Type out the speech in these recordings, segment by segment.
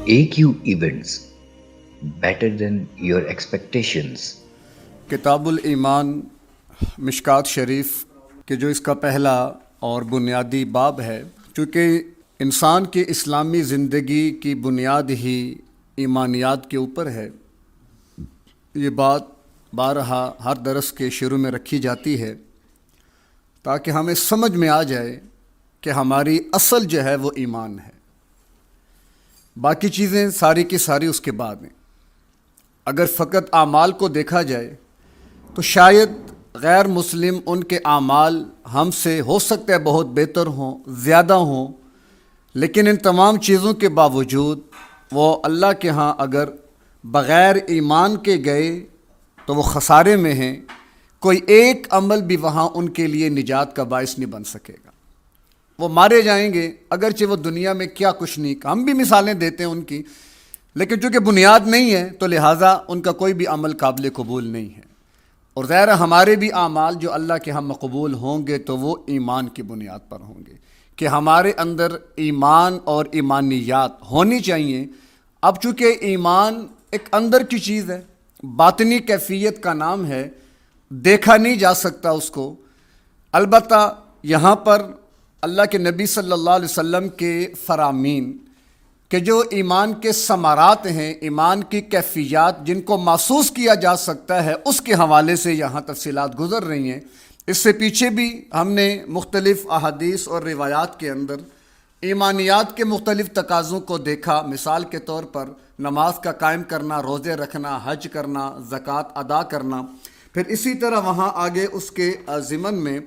AQ events better than your expectations. کتاب الایمان مشکات شریف کہ جو اس کا پہلا اور بنیادی باب ہے، چونکہ انسان کی اسلامی زندگی کی بنیاد ہی ایمانیات کے اوپر ہے، یہ بات بارہا ہر درس کے شروع میں رکھی جاتی ہے تاکہ ہمیں سمجھ میں آ جائے کہ ہماری اصل جو ہے وہ ایمان ہے، باقی چیزیں ساری کی ساری اس کے بعد ہیں۔ اگر فقط اعمال کو دیکھا جائے تو شاید غیر مسلم ان کے اعمال ہم سے ہو سکتا ہے بہت بہتر ہوں، زیادہ ہوں، لیکن ان تمام چیزوں کے باوجود وہ اللہ کے ہاں اگر بغیر ایمان کے گئے تو وہ خسارے میں ہیں۔ کوئی ایک عمل بھی وہاں ان کے لیے نجات کا باعث نہیں بن سکے گا، وہ مارے جائیں گے اگرچہ وہ دنیا میں کیا کچھ نہیں، ہم بھی مثالیں دیتے ہیں ان کی، لیکن چونکہ بنیاد نہیں ہے تو لہٰذا ان کا کوئی بھی عمل قابل قبول نہیں ہے۔ اور ظاہر ہمارے بھی اعمال جو اللہ کے ہم مقبول ہوں گے تو وہ ایمان کی بنیاد پر ہوں گے کہ ہمارے اندر ایمان اور ایمانیات ہونی چاہیے۔ اب چونکہ ایمان ایک اندر کی چیز ہے، باطنی کیفیت کا نام ہے، دیکھا نہیں جا سکتا اس کو، البتہ یہاں پر اللہ کے نبی صلی اللہ علیہ وسلم کے فرامین کہ جو ایمان کے ثمرات ہیں، ایمان کی کیفیات جن کو محسوس کیا جا سکتا ہے، اس کے حوالے سے یہاں تفصیلات گزر رہی ہیں۔ اس سے پیچھے بھی ہم نے مختلف احادیث اور روایات کے اندر ایمانیات کے مختلف تقاضوں کو دیکھا، مثال کے طور پر نماز کا قائم کرنا، روزے رکھنا، حج کرنا، زکوٰۃ ادا کرنا۔ پھر اسی طرح وہاں آگے اس کے ضمن میں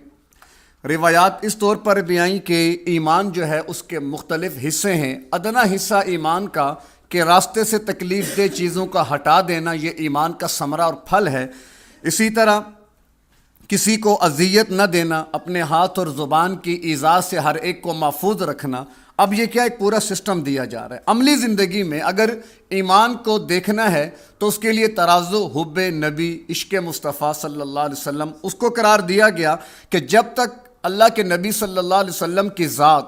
روایات اس طور پر بھی آئیں کہ ایمان جو ہے اس کے مختلف حصے ہیں۔ ادنا حصہ ایمان کا کہ راستے سے تکلیف دہ چیزوں کا ہٹا دینا، یہ ایمان کا ثمرہ اور پھل ہے۔ اسی طرح کسی کو اذیت نہ دینا، اپنے ہاتھ اور زبان کی ایذا سے ہر ایک کو محفوظ رکھنا۔ اب یہ کیا ایک پورا سسٹم دیا جا رہا ہے عملی زندگی میں۔ اگر ایمان کو دیکھنا ہے تو اس کے لیے ترازو حب نبی، عشق مصطفیٰ صلی اللہ علیہ وسلم، اس کو قرار دیا گیا کہ جب تک اللہ کے نبی صلی اللہ علیہ وسلم کی ذات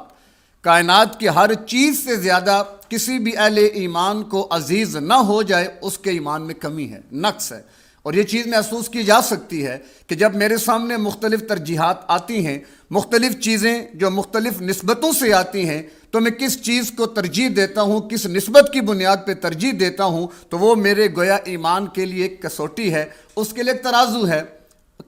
کائنات کی ہر چیز سے زیادہ کسی بھی اہل ایمان کو عزیز نہ ہو جائے، اس کے ایمان میں کمی ہے، نقص ہے۔ اور یہ چیز محسوس کی جا سکتی ہے کہ جب میرے سامنے مختلف ترجیحات آتی ہیں، مختلف چیزیں جو مختلف نسبتوں سے آتی ہیں، تو میں کس چیز کو ترجیح دیتا ہوں، کس نسبت کی بنیاد پہ ترجیح دیتا ہوں، تو وہ میرے گویا ایمان کے لیے ایک کسوٹی ہے، اس کے لیے ایک ترازو ہے۔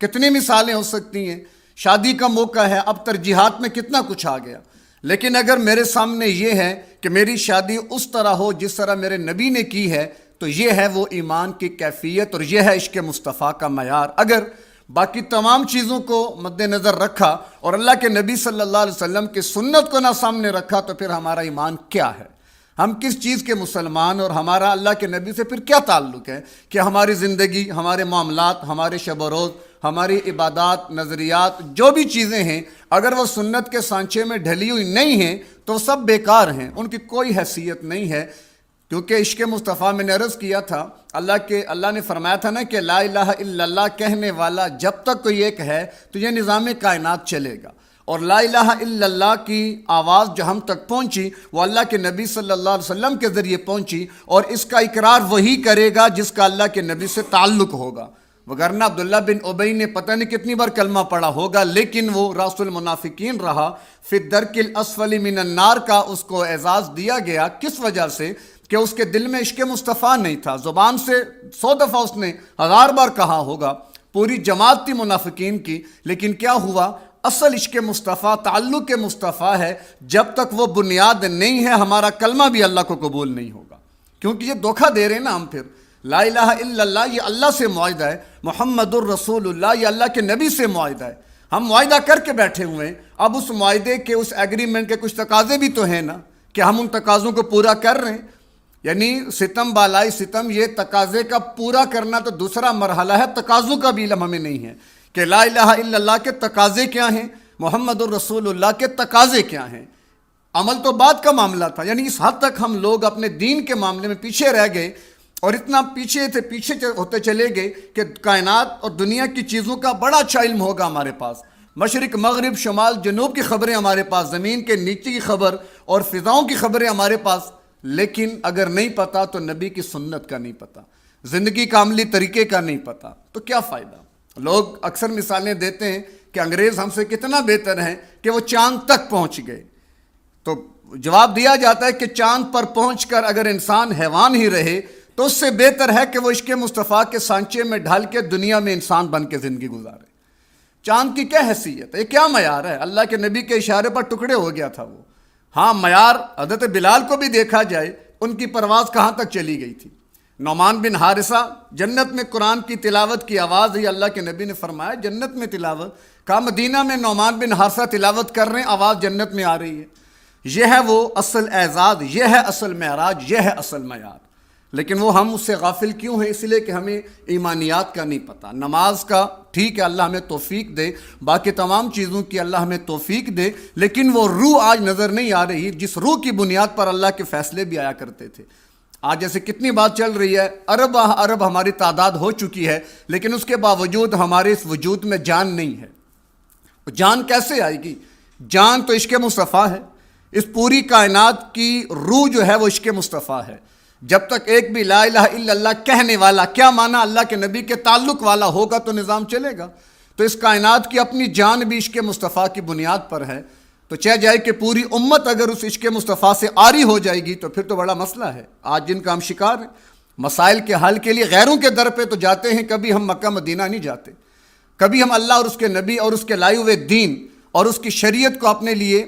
کتنی مثالیں ہو سکتی ہیں، شادی کا موقع ہے، اب ترجیحات میں کتنا کچھ آ گیا، لیکن اگر میرے سامنے یہ ہے کہ میری شادی اس طرح ہو جس طرح میرے نبی نے کی ہے، تو یہ ہے وہ ایمان کی کیفیت اور یہ ہے عشق مصطفیٰ کا معیار۔ اگر باقی تمام چیزوں کو مد نظر رکھا اور اللہ کے نبی صلی اللہ علیہ وسلم کی سنت کو نہ سامنے رکھا تو پھر ہمارا ایمان کیا ہے، ہم کس چیز کے مسلمان، اور ہمارا اللہ کے نبی سے پھر کیا تعلق ہے کہ ہماری زندگی، ہمارے معاملات، ہمارے شب و روز، ہماری عبادات، نظریات، جو بھی چیزیں ہیں، اگر وہ سنت کے سانچے میں ڈھلی ہوئی نہیں ہیں تو سب بیکار ہیں، ان کی کوئی حیثیت نہیں ہے۔ کیونکہ عشق مصطفیٰ میں نے عرض کیا تھا، اللہ نے فرمایا تھا نا کہ لا الہ الا اللہ کہنے والا جب تک کوئی ایک ہے تو یہ نظام کائنات چلے گا، اور لا الہ الا اللہ کی آواز جو ہم تک پہنچی وہ اللہ کے نبی صلی اللہ علیہ وسلم کے ذریعے پہنچی، اور اس کا اقرار وہی کرے گا جس کا اللہ کے نبی سے تعلق ہوگا۔ وگرنہ عبداللہ بن ابی نے پتہ نہیں کتنی بار کلمہ پڑھا ہوگا، لیکن وہ راس المنافقین رہا، فی الدرک الاسفل من النار کا اس کو اعزاز دیا گیا۔ کس وجہ سے؟ کہ اس کے دل میں عشق مصطفیٰ نہیں تھا، زبان سے 100 دفعہ اس نے 1000 بار کہا ہوگا، پوری جماعت تھی منافقین کی، لیکن کیا ہوا؟ اصل عشق مصطفیٰ، تعلق مصطفیٰ ہے، جب تک وہ بنیاد نہیں ہے ہمارا کلمہ بھی اللہ کو قبول نہیں ہوگا۔ کیونکہ یہ دھوکہ دے رہے ہیں نا ہم، پھر لا الہ الا اللہ یہ اللہ سے معاہدہ ہے، محمد الرسول اللہ یہ اللہ کے نبی سے معاہدہ ہے، ہم معاہدہ کر کے بیٹھے ہوئے ہیں۔ اب اس معاہدے کے، اس ایگریمنٹ کے کچھ تقاضے بھی تو ہیں نا کہ ہم ان تقاضوں کو پورا کر رہے ہیں، یعنی ستم بالائی ستم، یہ تقاضے کا پورا کرنا تو دوسرا مرحلہ ہے، تقاضوں کا بھی علم ہمیں نہیں ہے کہ لا الہ الا اللہ کے تقاضے کیا ہیں، محمد الرسول اللہ کے تقاضے کیا ہیں۔ عمل تو بعد کا معاملہ تھا، یعنی اس حد تک ہم لوگ اپنے دین کے معاملے میں پیچھے رہ گئے، اور اتنا پیچھے ہوتے چلے گئے کہ کائنات اور دنیا کی چیزوں کا بڑا اچھا علم ہوگا ہمارے پاس، مشرق مغرب شمال جنوب کی خبریں ہمارے پاس، زمین کے نیچے کی خبر اور فضاؤں کی خبریں ہمارے پاس، لیکن اگر نہیں پتا تو نبی کی سنت کا نہیں پتا، زندگی کا عملی طریقے کا نہیں پتا، تو کیا فائدہ؟ لوگ اکثر مثالیں دیتے ہیں کہ انگریز ہم سے کتنا بہتر ہیں کہ وہ چاند تک پہنچ گئے، تو جواب دیا جاتا ہے کہ چاند پر پہنچ کر اگر انسان حیوان ہی رہے تو اس سے بہتر ہے کہ وہ عشق مصطفیٰ کے سانچے میں ڈھل کے دنیا میں انسان بن کے زندگی گزارے۔ چاند کی کیا حیثیت ہے، یہ کیا معیار ہے؟ اللہ کے نبی کے اشارے پر ٹکڑے ہو گیا تھا وہ۔ ہاں معیار حضرت بلال کو بھی دیکھا جائے، ان کی پرواز کہاں تک چلی گئی تھی۔ نعمان بن حارثہ جنت میں قرآن کی تلاوت کی آواز ہی اللہ کے نبی نے فرمایا جنت میں تلاوت، کہا مدینہ میں نعمان بن حارثہ تلاوت کر رہے ہیں، آواز جنت میں آ رہی ہے۔ یہ ہے وہ اصل اعزاز، یہ ہے اصل معراج، یہ ہے اصل معیار۔ لیکن وہ ہم اس سے غافل کیوں ہیں؟ اس لیے کہ ہمیں ایمانیات کا نہیں پتہ۔ نماز کا ٹھیک ہے، اللہ ہمیں توفیق دے، باقی تمام چیزوں کی اللہ ہمیں توفیق دے، لیکن وہ روح آج نظر نہیں آ رہی جس روح کی بنیاد پر اللہ کے فیصلے بھی آیا کرتے تھے۔ آج جیسے کتنی بات چل رہی ہے، ارب ارب ہماری تعداد ہو چکی ہے، لیکن اس کے باوجود ہمارے اس وجود میں جان نہیں ہے۔ جان کیسے آئے گی؟ جان تو عشق مصطفیٰ ہے۔ اس پوری کائنات کی روح جو ہے وہ عشق مصطفیٰ ہے۔ جب تک ایک بھی لا الہ الا اللہ کہنے والا، کیا معنی اللہ کے نبی کے تعلق والا ہوگا تو نظام چلے گا۔ تو اس کائنات کی اپنی جان بھی عشق مصطفیٰ کی بنیاد پر ہے، تو چاہ جائے کہ پوری امت اگر اس عشق مصطفیٰ سے عاری ہو جائے گی تو پھر تو بڑا مسئلہ ہے۔ آج جن کا ہم شکار ہیں، مسائل کے حل کے لیے غیروں کے در پہ تو جاتے ہیں، کبھی ہم مکہ مدینہ نہیں جاتے، کبھی ہم اللہ اور اس کے نبی اور اس کے لائے ہوئے دین اور اس کی شریعت کو اپنے لیے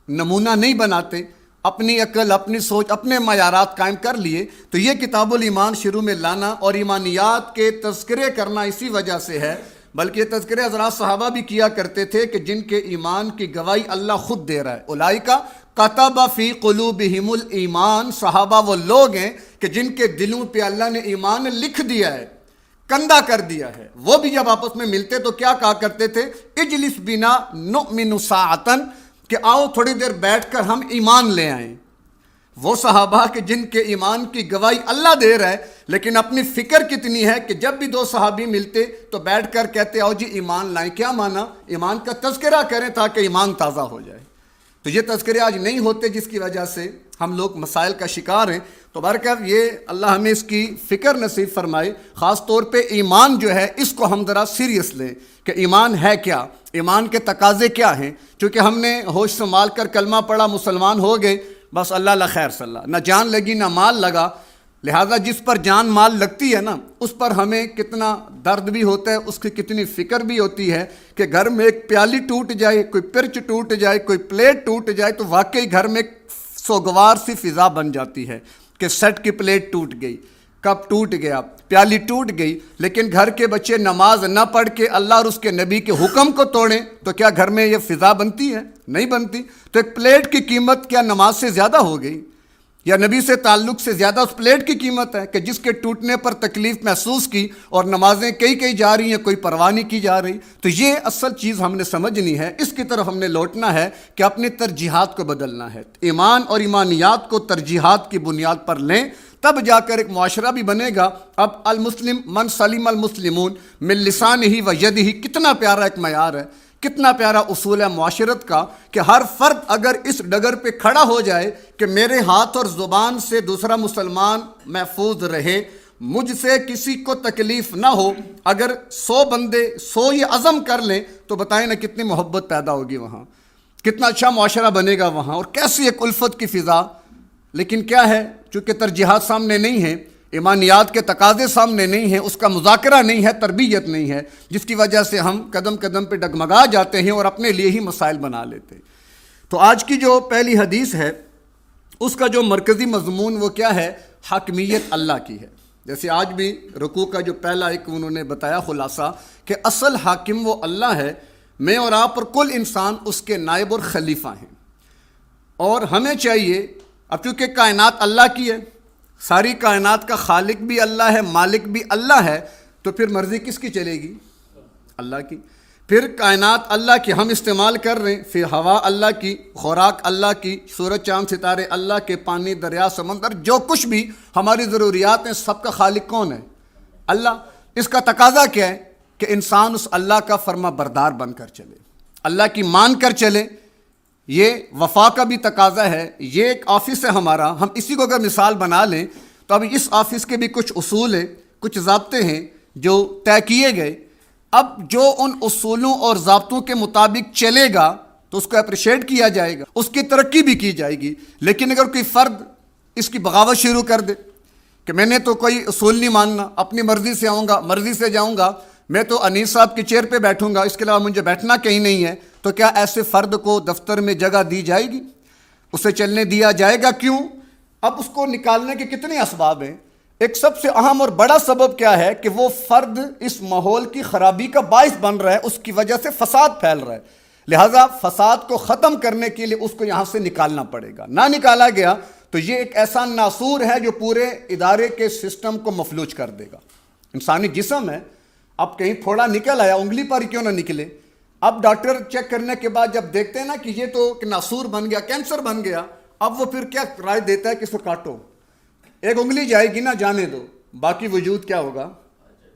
نمونہ نہیں بناتے، اپنی عقل، اپنی سوچ، اپنے معیارات قائم کر لیے۔ تو یہ کتاب الایمان شروع میں لانا اور ایمانیات کے تذکرے کرنا اسی وجہ سے ہے، بلکہ یہ تذکرے حضرات صحابہ بھی کیا کرتے تھے کہ جن کے ایمان کی گواہی اللہ خود دے رہا ہے۔ اولئک کتب فی قلوبہم الایمان، صحابہ وہ لوگ ہیں کہ جن کے دلوں پہ اللہ نے ایمان لکھ دیا ہے، کندہ کر دیا ہے۔ وہ بھی جب آپس میں ملتے تو کیا کہا کرتے تھے؟ اجلس بنا نؤمن ساعتاً، کہ آؤ تھوڑی دیر بیٹھ کر ہم ایمان لے آئیں۔ وہ صحابہ کہ جن کے ایمان کی گواہی اللہ دے رہا ہے، لیکن اپنی فکر کتنی ہے کہ جب بھی دو صحابی ملتے تو بیٹھ کر کہتے آؤ جی ایمان لائیں۔ کیا معنی؟ ایمان کا تذکرہ کریں تاکہ ایمان تازہ ہو جائے۔ تو یہ تذکرے آج نہیں ہوتے، جس کی وجہ سے ہم لوگ مسائل کا شکار ہیں۔ تو برکت یہ اللہ ہمیں اس کی فکر نصیب فرمائے۔ خاص طور پہ ایمان جو ہے اس کو ہم ذرا سیریس لیں کہ ایمان ہے کیا، ایمان کے تقاضے کیا ہیں۔ چونکہ ہم نے ہوش سنبھال کر کلمہ پڑھا، مسلمان ہو گئے، بس اللہ لا خیر صلی اللہ، نہ جان لگی نہ مال لگا۔ لہٰذا جس پر جان مال لگتی ہے نا، اس پر ہمیں کتنا درد بھی ہوتا ہے، اس کی کتنی فکر بھی ہوتی ہے کہ گھر میں ایک پیالی ٹوٹ جائے، کوئی پرچ ٹوٹ جائے، کوئی پلیٹ ٹوٹ جائے تو واقعی گھر میں ایک سوگوار سی فضا بن جاتی ہے کہ سیٹ کی پلیٹ ٹوٹ گئی، کپ ٹوٹ گیا، پیالی ٹوٹ گئی۔ لیکن گھر کے بچے نماز نہ پڑھ کے اللہ اور اس کے نبی کے حکم کو توڑیں تو کیا گھر میں یہ فضا بنتی ہے؟ نہیں بنتی۔ تو ایک پلیٹ کی قیمت کیا نماز سے زیادہ ہو گئی؟ یا نبی سے تعلق سے زیادہ اس پلیٹ کی قیمت ہے کہ جس کے ٹوٹنے پر تکلیف محسوس کی اور نمازیں کئی جا رہی ہیں، کوئی پرواہ نہیں کی جا رہی۔ تو یہ اصل چیز ہم نے سمجھنی ہے، اس کی طرف ہم نے لوٹنا ہے کہ اپنی ترجیحات کو بدلنا ہے۔ ایمان اور ایمانیات کو ترجیحات کی بنیاد پر لیں، تب جا کر ایک معاشرہ بھی بنے گا۔ اب المسلم من سلم المسلمون من لسانہ و یدہ، کتنا پیارا ایک معیار ہے، کتنا پیارا اصول ہے معاشرت کا کہ ہر فرد اگر اس ڈگر پہ کھڑا ہو جائے کہ میرے ہاتھ اور زبان سے دوسرا مسلمان محفوظ رہے، مجھ سے کسی کو تکلیف نہ ہو، اگر 100 بندے 100 یہ عزم کر لیں تو بتائیں نا کتنی محبت پیدا ہوگی وہاں، کتنا اچھا معاشرہ بنے گا وہاں، اور کیسی ایک الفت کی فضا۔ لیکن کیا ہے، چونکہ ترجیحات سامنے نہیں ہیں، ایمانیات کے تقاضے سامنے نہیں ہیں، اس کا مذاکرہ نہیں ہے، تربیت نہیں ہے، جس کی وجہ سے ہم قدم قدم پہ ڈگمگا جاتے ہیں اور اپنے لیے ہی مسائل بنا لیتے ہیں۔ تو آج کی جو پہلی حدیث ہے اس کا جو مرکزی مضمون وہ کیا ہے؟ حاکمیت اللہ کی ہے۔ جیسے آج بھی رکوع کا جو پہلا ایک انہوں نے بتایا خلاصہ کہ اصل حاکم وہ اللہ ہے، میں اور آپ اور کل انسان اس کے نائب اور خلیفہ ہیں۔ اور ہمیں چاہیے، اب چونکہ کائنات اللہ کی ہے، ساری کائنات کا خالق بھی اللہ ہے، مالک بھی اللہ ہے، تو پھر مرضی کس کی چلے گی؟ اللہ کی۔ پھر کائنات اللہ کی ہم استعمال کر رہے ہیں، پھر ہوا اللہ کی، خوراک اللہ کی، سورج چاند ستارے اللہ کے، پانی دریا سمندر جو کچھ بھی ہماری ضروریات ہیں، سب کا خالق کون ہے؟ اللہ۔ اس کا تقاضا کیا ہے کہ انسان اس اللہ کا فرما بردار بن کر چلے، اللہ کی مان کر چلے، یہ وفا کا بھی تقاضا ہے. یہ ایک آفس ہے ہمارا، ہم اسی کو اگر مثال بنا لیں تو اب اس آفس کے بھی کچھ اصول ہیں، کچھ ضابطے ہیں جو طے کیے گئے. اب جو ان اصولوں اور ضابطوں کے مطابق چلے گا تو اس کو اپریشیٹ کیا جائے گا، اس کی ترقی بھی کی جائے گی. لیکن اگر کوئی فرد اس کی بغاوت شروع کر دے کہ میں نے تو کوئی اصول نہیں ماننا، اپنی مرضی سے آؤں گا، مرضی سے جاؤں گا، میں تو انیس صاحب کی چیئر پہ بیٹھوں گا، اس کے علاوہ مجھے بیٹھنا کہیں نہیں ہے، تو کیا ایسے فرد کو دفتر میں جگہ دی جائے گی؟ اسے چلنے دیا جائے گا؟ کیوں؟ اب اس کو نکالنے کے کتنے اسباب ہیں. ایک سب سے اہم اور بڑا سبب کیا ہے کہ وہ فرد اس ماحول کی خرابی کا باعث بن رہا ہے، اس کی وجہ سے فساد پھیل رہا ہے. لہٰذا فساد کو ختم کرنے کے لیے اس کو یہاں سے نکالنا پڑے گا. نہ نکالا گیا تو یہ ایک ایسا ناسور ہے جو پورے ادارے کے سسٹم کو مفلوج کر دے گا. انسانی جسم ہے، اب کہیں پھوڑا نکل آیا، انگلی پر کیوں نہ نکلے، اب ڈاکٹر چیک کرنے کے بعد جب دیکھتے ہیں نا کہ یہ تو ناسور بن گیا، کینسر بن گیا، اب وہ پھر کیا رائے دیتا ہے کہ اس کو کاٹو. ایک انگلی جائے گی نا، جانے دو، باقی وجود کیا ہوگا؟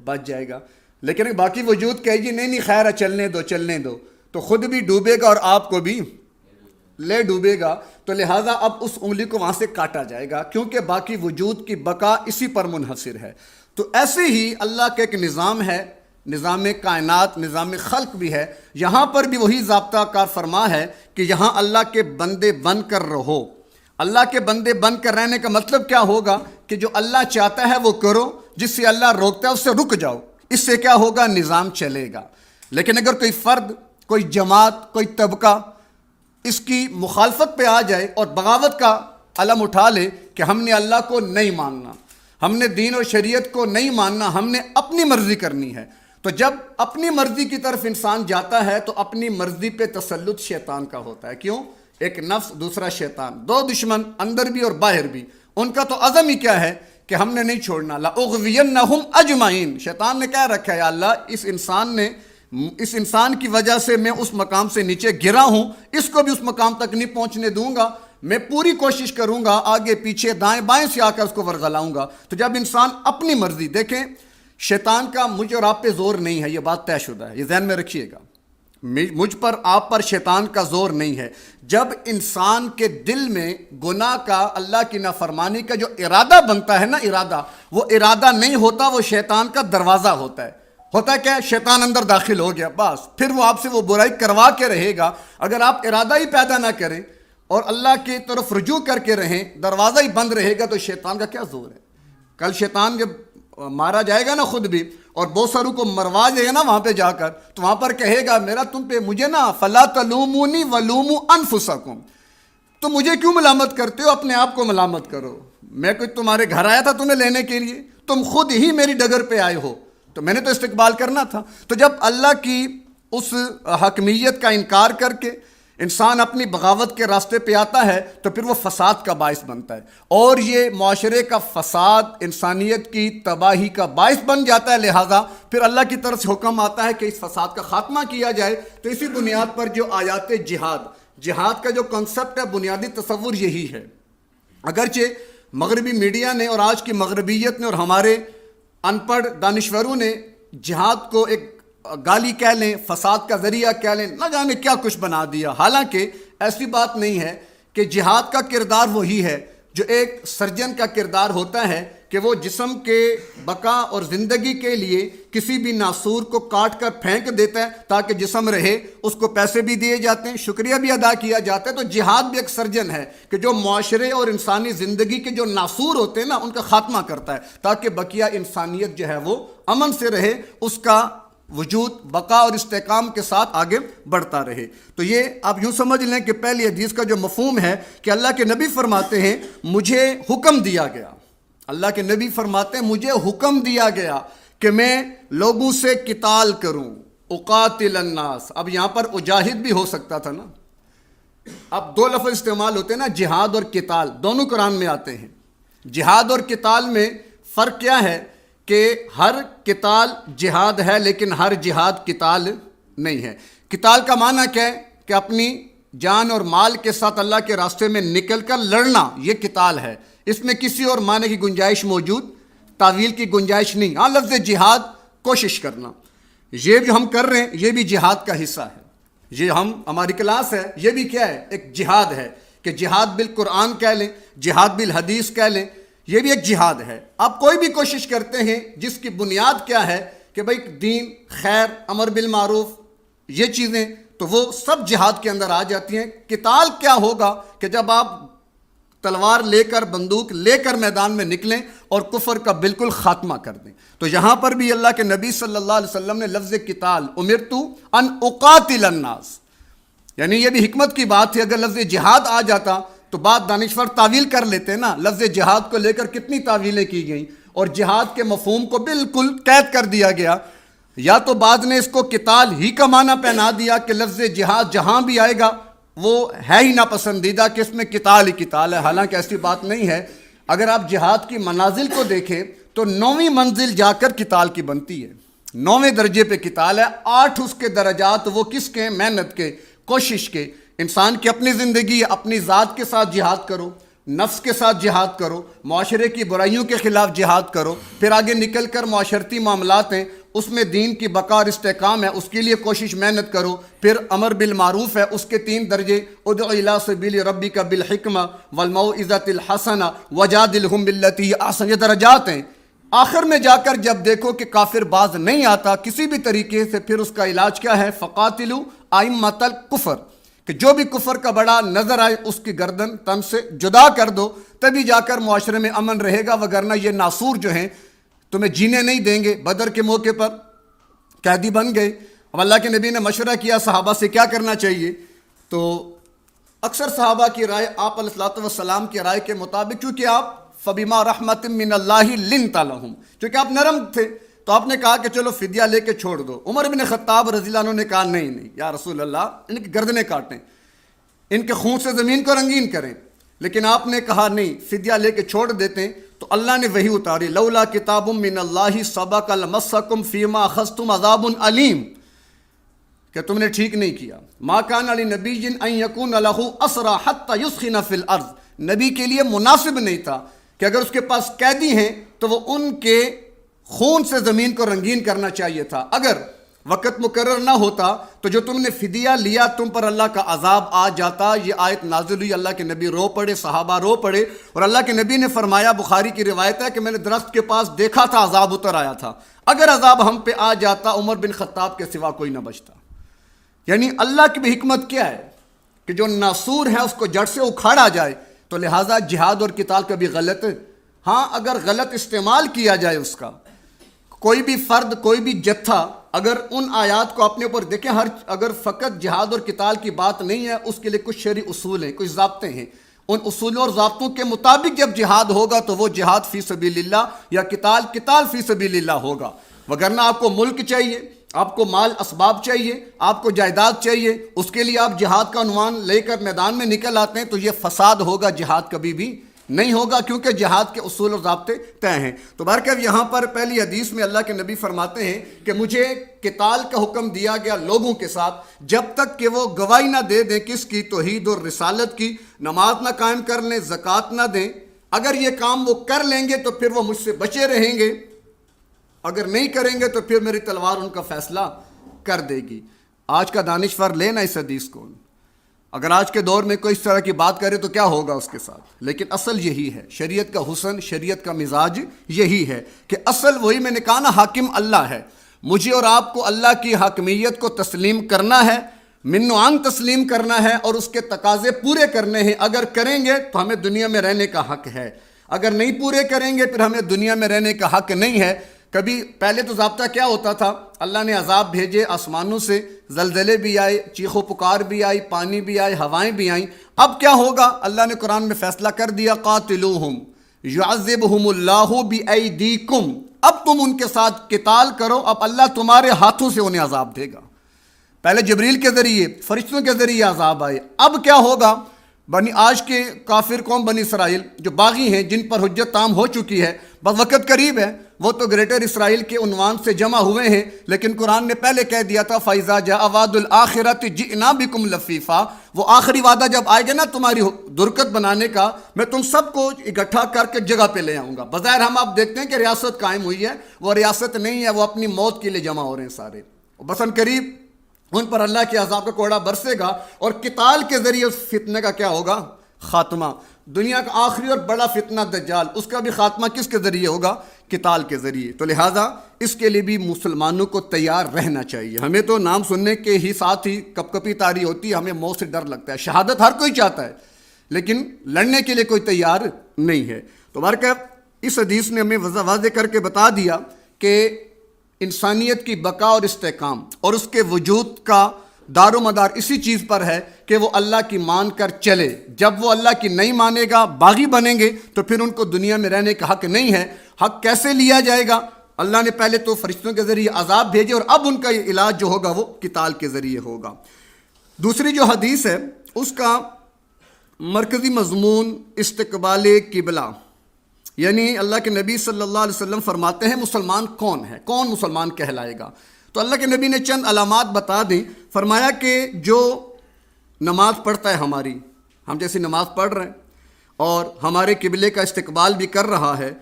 بچ جائے گا. لیکن باقی وجود کہے گی نہیں خیر ہے، چلنے دو چلنے دو، تو خود بھی ڈوبے گا اور آپ کو بھی لے ڈوبے گا. تو لہٰذا اب اس انگلی کو وہاں سے کاٹا جائے گا، کیونکہ باقی وجود کی بقا اسی پر منحصر ہے. تو ایسے ہی اللہ کا ایک نظام ہے، نظام کائنات، نظام خلق بھی ہے. یہاں پر بھی وہی ضابطہ کار فرما ہے کہ یہاں اللہ کے بندے بن کر رہو. اللہ کے بندے بن کر رہنے کا مطلب کیا ہوگا کہ جو اللہ چاہتا ہے وہ کرو، جس سے اللہ روکتا ہے اس سے رک جاؤ. اس سے کیا ہوگا؟ نظام چلے گا. لیکن اگر کوئی فرد، کوئی جماعت، کوئی طبقہ اس کی مخالفت پہ آ جائے اور بغاوت کا علم اٹھا لے کہ ہم نے اللہ کو نہیں ماننا، ہم نے دین و شریعت کو نہیں ماننا، ہم نے اپنی مرضی کرنی ہے، تو جب اپنی مرضی کی طرف انسان جاتا ہے تو اپنی مرضی پہ تسلط شیطان کا ہوتا ہے. کیوں؟ ایک نفس، دوسرا شیطان، دو دشمن اندر بھی اور باہر بھی. ان کا تو عزم ہی کیا ہے کہ ہم نے نہیں چھوڑنا. لَأُغْوِيَنَّهُمْ أَجْمَعِينَ. شیطان نے کیا رکھا ہے؟ یا اللہ اس انسان کی وجہ سے میں اس مقام سے نیچے گرا ہوں، اس کو بھی اس مقام تک نہیں پہنچنے دوں گا. میں پوری کوشش کروں گا، آگے پیچھے دائیں بائیں سے آ کر اس کو ورغلاؤں گا. تو جب انسان اپنی مرضی، دیکھیں شیطان کا مجھ اور آپ پہ زور نہیں ہے، یہ بات طے شدہ ہے، یہ ذہن میں رکھیے گا. مجھ پر، آپ پر شیطان کا زور نہیں ہے. جب انسان کے دل میں گناہ کا، اللہ کی نافرمانی کا جو ارادہ بنتا ہے نا، ارادہ، وہ ارادہ نہیں ہوتا، وہ شیطان کا دروازہ ہوتا ہے. ہوتا ہے کیا؟ شیطان اندر داخل ہو گیا، بس پھر وہ آپ سے وہ برائی کروا کے رہے گا. اگر آپ ارادہ ہی پیدا نہ کریں اور اللہ کی طرف رجوع کر کے رہیں، دروازہ ہی بند رہے گا، تو شیطان کا کیا زور ہے؟ کل شیطان جب مارا جائے گا نا خود بھی، اور بہت ساروں کو مروا جائے گا نا وہاں پہ جا کر، تو وہاں پر کہے گا میرا تم پہ، مجھے نا فَلَا تَلُومُونِي وَلُومُوا أَنفُسَكُمْ. تو مجھے کیوں ملامت کرتے ہو؟ اپنے آپ کو ملامت کرو. میں کوئی تمہارے گھر آیا تھا تمہیں لینے کے لیے؟ تم خود ہی میری ڈگر پہ آئے ہو، تو میں نے تو استقبال کرنا تھا. تو جب اللہ کی اس حکمیت کا انکار کر کے انسان اپنی بغاوت کے راستے پہ آتا ہے تو پھر وہ فساد کا باعث بنتا ہے، اور یہ معاشرے کا فساد انسانیت کی تباہی کا باعث بن جاتا ہے. لہٰذا پھر اللہ کی طرف سے حکم آتا ہے کہ اس فساد کا خاتمہ کیا جائے. تو اسی بنیاد پر جو آیات جہاد کا جو کنسپٹ ہے، بنیادی تصور یہی ہے. اگرچہ مغربی میڈیا نے اور آج کی مغربیت نے اور ہمارے ان پڑھ دانشوروں نے جہاد کو ایک گالی کہہ لیں، فساد کا ذریعہ کہہ لیں، نہ جانے کیا کچھ بنا دیا. حالانکہ ایسی بات نہیں ہے کہ جہاد کا کردار وہی ہے جو ایک سرجن کا کردار ہوتا ہے کہ وہ جسم کے بقا اور زندگی کے لیے کسی بھی ناسور کو کاٹ کر پھینک دیتا ہے تاکہ جسم رہے. اس کو پیسے بھی دیے جاتے ہیں، شکریہ بھی ادا کیا جاتا ہے. تو جہاد بھی ایک سرجن ہے کہ جو معاشرے اور انسانی زندگی کے جو ناسور ہوتے ہیں نا، ان کا خاتمہ کرتا ہے تاکہ بقیہ انسانیت جو ہے وہ امن سے رہے، اس کا وجود بقا اور استحکام کے ساتھ آگے بڑھتا رہے. تو یہ آپ یوں سمجھ لیں کہ پہلی حدیث کا جو مفہوم ہے کہ اللہ کے نبی فرماتے ہیں مجھے حکم دیا گیا، اللہ کے نبی فرماتے ہیں مجھے حکم دیا گیا کہ میں لوگوں سے قتال کروں، اقاتل الناس. اب یہاں پر اجاہد بھی ہو سکتا تھا نا. اب دو لفظ استعمال ہوتے ہیں نا، جہاد اور قتال، دونوں قرآن میں آتے ہیں. جہاد اور قتال میں فرق کیا ہے کہ ہر قتال جہاد ہے لیکن ہر جہاد قتال نہیں ہے. قتال کا معنی کیا ہے کہ اپنی جان اور مال کے ساتھ اللہ کے راستے میں نکل کر لڑنا، یہ قتال ہے. اس میں کسی اور معنی کی گنجائش موجود، تعویل کی گنجائش نہیں. ہاں لفظ جہاد، کوشش کرنا، یہ جو ہم کر رہے ہیں یہ بھی جہاد کا حصہ ہے. یہ ہماری کلاس ہے، یہ بھی کیا ہے؟ ایک جہاد ہے، کہ جہاد بالقرآن کہہ لیں، جہاد بالحدیث کہہ لیں، یہ بھی ایک جہاد ہے۔ آپ کوئی بھی کوشش کرتے ہیں جس کی بنیاد کیا ہے کہ بھئی دین، خیر، امر بالمعروف، یہ چیزیں، تو وہ سب جہاد کے اندر آ جاتی ہیں۔ قتال کیا ہوگا کہ جب آپ تلوار لے کر، بندوق لے کر میدان میں نکلیں اور کفر کا بالکل خاتمہ کر دیں۔ تو یہاں پر بھی اللہ کے نبی صلی اللہ علیہ وسلم نے لفظ قتال، امرت ان اقاتل الناس، یعنی یہ بھی حکمت کی بات ہے۔ اگر لفظ جہاد آ جاتا تو بات دانشور تعویل کر لیتے نا، لفظ جہاد کو لے کر کتنی تعویلیں کی گئیں، اور جہاد کے مفہوم کو بالکل قید کر دیا گیا۔ یا تو بعد نے اس کو قتال ہی کا معنی پہنا دیا کہ لفظ جہاد جہاں بھی آئے گا وہ ہے ہی ناپسندیدہ، کہ اس میں قتال ہی قتال ہے، حالانکہ ایسی بات نہیں ہے۔ اگر آپ جہاد کی منازل کو دیکھیں تو 9ویں منزل جا کر قتال کی بنتی ہے، 9ویں درجے پہ قتال ہے، 8 اس کے درجات وہ کس کے؟ محنت کے، کوشش کے۔ انسان کی اپنی زندگی، اپنی ذات کے ساتھ جہاد کرو، نفس کے ساتھ جہاد کرو، معاشرے کی برائیوں کے خلاف جہاد کرو، پھر آگے نکل کر معاشرتی معاملات ہیں، اس میں دین کی بقا اور استحکام ہے، اس کے لیے کوشش محنت کرو، پھر امر بالمعروف ہے، اس کے 3 درجے، ادع الی سبیل ربک بالحکمہ والموعظۃ الحسنہ وجادلہم باللتی ہی احسن، یہ درجات ہیں۔ آخر میں جا کر جب دیکھو کہ کافر باز نہیں آتا کسی بھی طریقے سے، پھر اس کا علاج کیا ہے؟ فقاتلوا ائمۃ الکفر، کہ جو بھی کفر کا بڑا نظر آئے اس کی گردن تن سے جدا کر دو، تبھی جا کر معاشرے میں امن رہے گا، وگرنہ یہ ناسور جو ہیں تمہیں جینے نہیں دیں گے۔ بدر کے موقع پر قیدی بن گئے، اب اللہ کے نبی نے مشورہ کیا صحابہ سے کیا کرنا چاہیے، تو اکثر صحابہ کی رائے آپ علیہ الصلوۃ والسلام کی رائے کے مطابق، چونکہ آپ فبما رحمت من اللہ لنت لہم، چونکہ آپ نرم تھے تو آپ نے کہا کہ چلو فدیہ لے کے چھوڑ دو۔ عمر بن خطاب رضی اللہ عنہ نے کہا نہیں یا رسول اللہ، ان کی گردنیں کاٹیں، ان کے خون سے زمین کو رنگین کریں، لیکن آپ نے کہا نہیں، فدیہ لے کے چھوڑ دیتے ہیں۔ تو اللہ نے وحی اتاری، لولا کتاب من اللہ سبق لمسکم فیما اخذتم عذاب علیم، کہ تم نے ٹھیک نہیں کیا۔ ما کان لنبی ان یکون لہ اسری حتی یثخن فی الارض، نبی کے لیے مناسب نہیں تھا کہ اگر اس کے پاس قیدی ہیں تو وہ ان کے خون سے زمین کو رنگین کرنا چاہیے تھا۔ اگر وقت مقرر نہ ہوتا تو جو تم نے فدیہ لیا تم پر اللہ کا عذاب آ جاتا۔ یہ آیت نازل ہوئی، اللہ کے نبی رو پڑے، صحابہ رو پڑے، اور اللہ کے نبی نے فرمایا، بخاری کی روایت ہے کہ میں نے درخت کے پاس دیکھا تھا عذاب اتر آیا تھا، اگر عذاب ہم پہ آ جاتا عمر بن خطاب کے سوا کوئی نہ بچتا۔ یعنی اللہ کی بھی حکمت کیا ہے کہ جو ناسور ہے اس کو جڑ سے اکھاڑا جائے، تو لہٰذا جہاد اور قتال کبھی غلط ہے، ہاں اگر غلط استعمال کیا جائے اس کا، کوئی بھی فرد، کوئی بھی جتھا اگر ان آیات کو اپنے اوپر دیکھیں، اگر فقط جہاد اور قتال کی بات نہیں ہے، اس کے لیے کچھ شرعی اصول ہیں، کچھ ضابطے ہیں، ان اصولوں اور ضابطوں کے مطابق جب جہاد ہوگا تو وہ جہاد فی سبیل اللہ، یا قتال فی سبیل اللہ ہوگا۔ وگرنہ آپ کو ملک چاہیے، آپ کو مال اسباب چاہیے، آپ کو جائیداد چاہیے، اس کے لیے آپ جہاد کا عنوان لے کر میدان میں نکل آتے ہیں، تو یہ فساد ہوگا، جہاد کبھی بھی نہیں ہوگا، کیونکہ جہاد کے اصول اور ضابطے طے ہیں۔ تو بہرکیف یہاں پر پہلی حدیث میں اللہ کے نبی فرماتے ہیں کہ مجھے قتال کا حکم دیا گیا لوگوں کے ساتھ جب تک کہ وہ گواہی نہ دے دیں، کس کی؟ توحید اور رسالت کی، نماز نہ قائم کر لیں، زکوٰۃ نہ دیں۔ اگر یہ کام وہ کر لیں گے تو پھر وہ مجھ سے بچے رہیں گے، اگر نہیں کریں گے تو پھر میری تلوار ان کا فیصلہ کر دے گی۔ آج کا دانشور لینا اس حدیث کو، اگر آج کے دور میں کوئی اس طرح کی بات کرے تو کیا ہوگا اس کے ساتھ، لیکن اصل یہی ہے، شریعت کا حسن، شریعت کا مزاج یہی ہے کہ اصل وہی میں نے کہا نا، حاکم اللہ ہے، مجھے اور آپ کو اللہ کی حاکمیت کو تسلیم کرنا ہے، من و عن تسلیم کرنا ہے، اور اس کے تقاضے پورے کرنے ہیں۔ اگر کریں گے تو ہمیں دنیا میں رہنے کا حق ہے، اگر نہیں پورے کریں گے پھر ہمیں دنیا میں رہنے کا حق نہیں ہے۔ کبھی پہلے تو ضابطہ کیا ہوتا تھا، اللہ نے عذاب بھیجے آسمانوں سے، زلزلے بھی آئے، چیخ و پکار بھی آئی، پانی بھی آئے، ہوائیں بھی آئیں۔ اب کیا ہوگا؟ اللہ نے قرآن میں فیصلہ کر دیا، قاتلوہم یعذبہم اللہ بایدیکم، اب تم ان کے ساتھ قتال کرو، اب اللہ تمہارے ہاتھوں سے انہیں عذاب دے گا۔ پہلے جبریل کے ذریعے، فرشتوں کے ذریعے عذاب آئے، اب کیا ہوگا؟ آج کے کافر قوم بنی اسرائیل جو باغی ہیں، جن پر حجت تام ہو چکی ہے، بس وقت قریب ہے، وہ تو گریٹر اسرائیل کے عنوان سے جمع ہوئے ہیں، لیکن قرآن نے پہلے کہہ دیا تھا فَإِذَا جَاءَ وَعْدُ الْآخِرَةِ جِئْنَا بِكُمْ لَفِيفًا، وہ آخری وعدہ جب آئے گا نا تمہاری درکت بنانے کا، میں تم سب کو اکٹھا کر کے جگہ پہ لے آؤں گا۔ بظاہر ہم آپ دیکھتے ہیں کہ ریاست قائم ہوئی ہے، وہ ریاست نہیں ہے، وہ اپنی موت کے لیے جمع ہو رہے ہیں سارے۔ بسن قریب ان پر اللہ کے عذاب کا کوڑا برسے گا، اور قتال کے ذریعے اس فتنے کا کیا ہوگا؟ خاتمہ۔ دنیا کا آخری اور بڑا فتنہ دجال، اس کا بھی خاتمہ کس کے ذریعے ہوگا؟ قتال کے ذریعے۔ تو لہٰذا اس کے لیے بھی مسلمانوں کو تیار رہنا چاہیے۔ ہمیں تو نام سننے کے ہی ساتھ ہی کپ کپی طاری ہوتی ہے، ہمیں موت سے ڈر لگتا ہے۔ شہادت ہر کوئی چاہتا ہے، لیکن لڑنے کے لیے کوئی تیار نہیں ہے۔ تو برکت اس حدیث نے ہمیں واضح کر کے بتا دیا کہ انسانیت کی بقا اور استحکام اور اس کے وجود کا دار و مدار اسی چیز پر ہے کہ وہ اللہ کی مان کر چلے۔ جب وہ اللہ کی نہیں مانے گا، باغی بنیں گے، تو پھر ان کو دنیا میں رہنے کا حق نہیں ہے۔ حق کیسے لیا جائے گا؟ اللہ نے پہلے تو فرشتوں کے ذریعے عذاب بھیجے، اور اب ان کا یہ علاج جو ہوگا وہ قتال کے ذریعے ہوگا۔ دوسری جو حدیث ہے اس کا مرکزی مضمون استقبال قبلہ، یعنی اللہ کے نبی صلی اللہ علیہ وسلم فرماتے ہیں مسلمان کون ہے، کون مسلمان کہلائے گا؟ تو اللہ کے نبی نے چند علامات بتا دیں۔ فرمایا کہ جو نماز پڑھتا ہے، ہماری ہم جیسی نماز پڑھ رہے ہیں اور ہمارے قبلے کا استقبال بھی کر رہا ہے،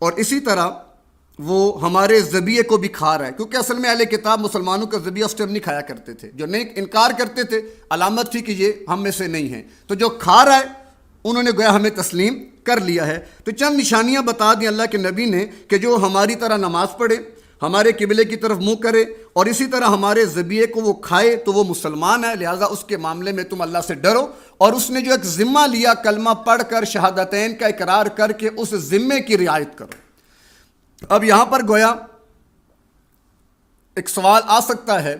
اور اسی طرح وہ ہمارے ذبیحے کو بھی کھا رہا ہے، کیونکہ اصل میں اہل کتاب مسلمانوں کا ذبیحہ اس ٹائم نہیں کھایا کرتے تھے۔ جو نہیں انکار کرتے تھے، علامت تھی کہ یہ ہم میں سے نہیں ہیں۔ تو جو کھا رہا ہے انہوں نے گویا ہمیں تسلیم کر لیا ہے۔ تو چند نشانیاں بتا دیں اللہ کے نبی نے کہ جو ہماری طرح نماز پڑھے، ہمارے قبلے کی طرف منہ کرے، اور اسی طرح ہمارے ذبیحے کو وہ کھائے، تو وہ مسلمان ہے۔ لہٰذا اس کے معاملے میں تم اللہ سے ڈرو، اور اس نے جو ایک ذمہ لیا کلمہ پڑھ کر شہادتین کا اقرار کر کے، اس ذمے کی رعایت کرو۔ اب یہاں پر گویا ایک سوال آ سکتا ہے،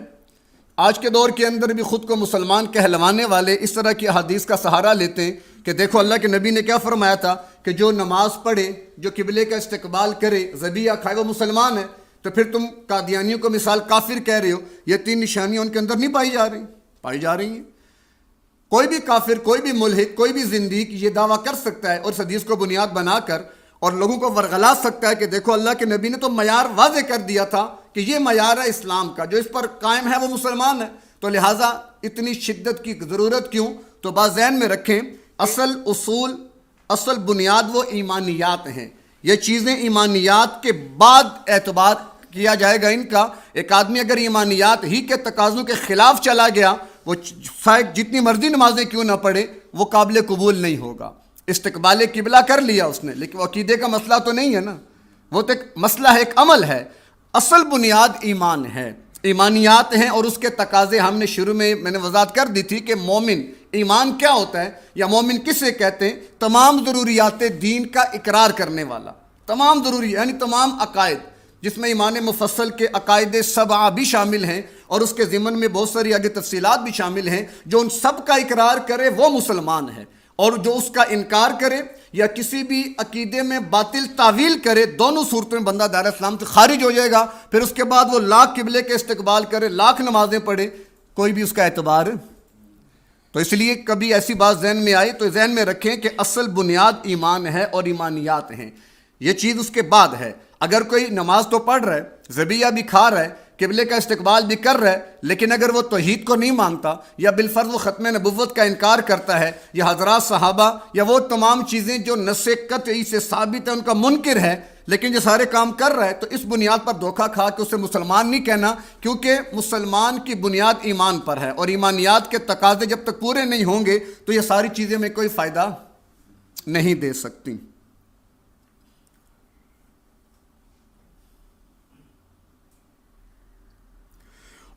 آج کے دور کے اندر بھی خود کو مسلمان کہلوانے والے اس طرح کی حدیث کا سہارا لیتے ہیں کہ دیکھو اللہ کے نبی نے کیا فرمایا تھا کہ جو نماز پڑھے، جو قبلے کا استقبال کرے، ذبیحہ کھائے، وہ مسلمان ہے۔ تو پھر تم قادیانیوں کو مثال کافر کہہ رہے ہو۔ یہ تین نشانیاں ان کے اندر نہیں پائی جا رہی ہیں۔ کوئی بھی کافر، کوئی بھی ملحد، کوئی بھی زندیق یہ دعویٰ کر سکتا ہے اور اس حدیث کو بنیاد بنا کر اور لوگوں کو ورغلا سکتا ہے کہ دیکھو اللہ کے نبی نے تو معیار واضح کر دیا تھا کہ یہ معیار ہے اسلام کا، جو اس پر قائم ہے وہ مسلمان ہے۔ تو لہٰذا اتنی شدت کی ضرورت کیوں؟ تو بات ذہن میں رکھیں، اصل اصول، اصل بنیاد وہ ایمانیات ہیں۔ یہ چیزیں ایمانیات کے بعد اعتبار کیا جائے گا ان کا۔ ایک آدمی اگر ایمانیات ہی کے تقاضوں کے خلاف چلا گیا، وہ جتنی مرضی نمازیں کیوں نہ پڑھے، وہ قابل قبول نہیں ہوگا۔ استقبال قبلہ کر لیا اس نے، لیکن وہ عقیدے کا مسئلہ تو نہیں ہے نا، وہ تو ایک مسئلہ ہے، ایک عمل ہے۔ اصل بنیاد ایمان ہے، ایمانیات ہیں، اور اس کے تقاضے ہم نے شروع میں نے وضاحت کر دی تھی کہ مومن، ایمان کیا ہوتا ہے یا مومن کسے کہتے ہیں؟ تمام ضروریات دین کا اقرار کرنے والا، تمام ضروری یعنی تمام عقائد، جس میں ایمان مفصل کے عقائد 7 بھی شامل ہیں، اور اس کے ضمن میں بہت ساری آگے تفصیلات بھی شامل ہیں۔ جو ان سب کا اقرار کرے وہ مسلمان ہے، اور جو اس کا انکار کرے یا کسی بھی عقیدے میں باطل تعویل کرے، دونوں صورتوں میں بندہ دائرہ اسلام سے خارج ہو جائے گا۔ پھر اس کے بعد وہ لاکھ قبلے کے استقبال کرے، لاکھ نمازیں پڑھے، کوئی بھی اس کا اعتبار۔ تو اس لیے کبھی ایسی بات ذہن میں آئی تو ذہن میں رکھیں کہ اصل بنیاد ایمان ہے اور ایمانیات ہیں، یہ چیز اس کے بعد ہے۔ اگر کوئی نماز تو پڑھ رہا ہے، ذبیحہ بھی کھا رہا ہے، قبلے کا استقبال بھی کر رہا ہے، لیکن اگر وہ توحید کو نہیں مانگتا یا بالفرض وہ ختم نبوت کا انکار کرتا ہے، یا حضرات صحابہ یا وہ تمام چیزیں جو نص قطعی سے ثابت ہے ان کا منکر ہے، لیکن جو سارے کام کر رہا ہے، تو اس بنیاد پر دھوکہ کھا کے اسے مسلمان نہیں کہنا، کیونکہ مسلمان کی بنیاد ایمان پر ہے، اور ایمانیات کے تقاضے جب تک پورے نہیں ہوں گے تو یہ ساری چیزیں ہمیں کوئی فائدہ نہیں دے سکتی۔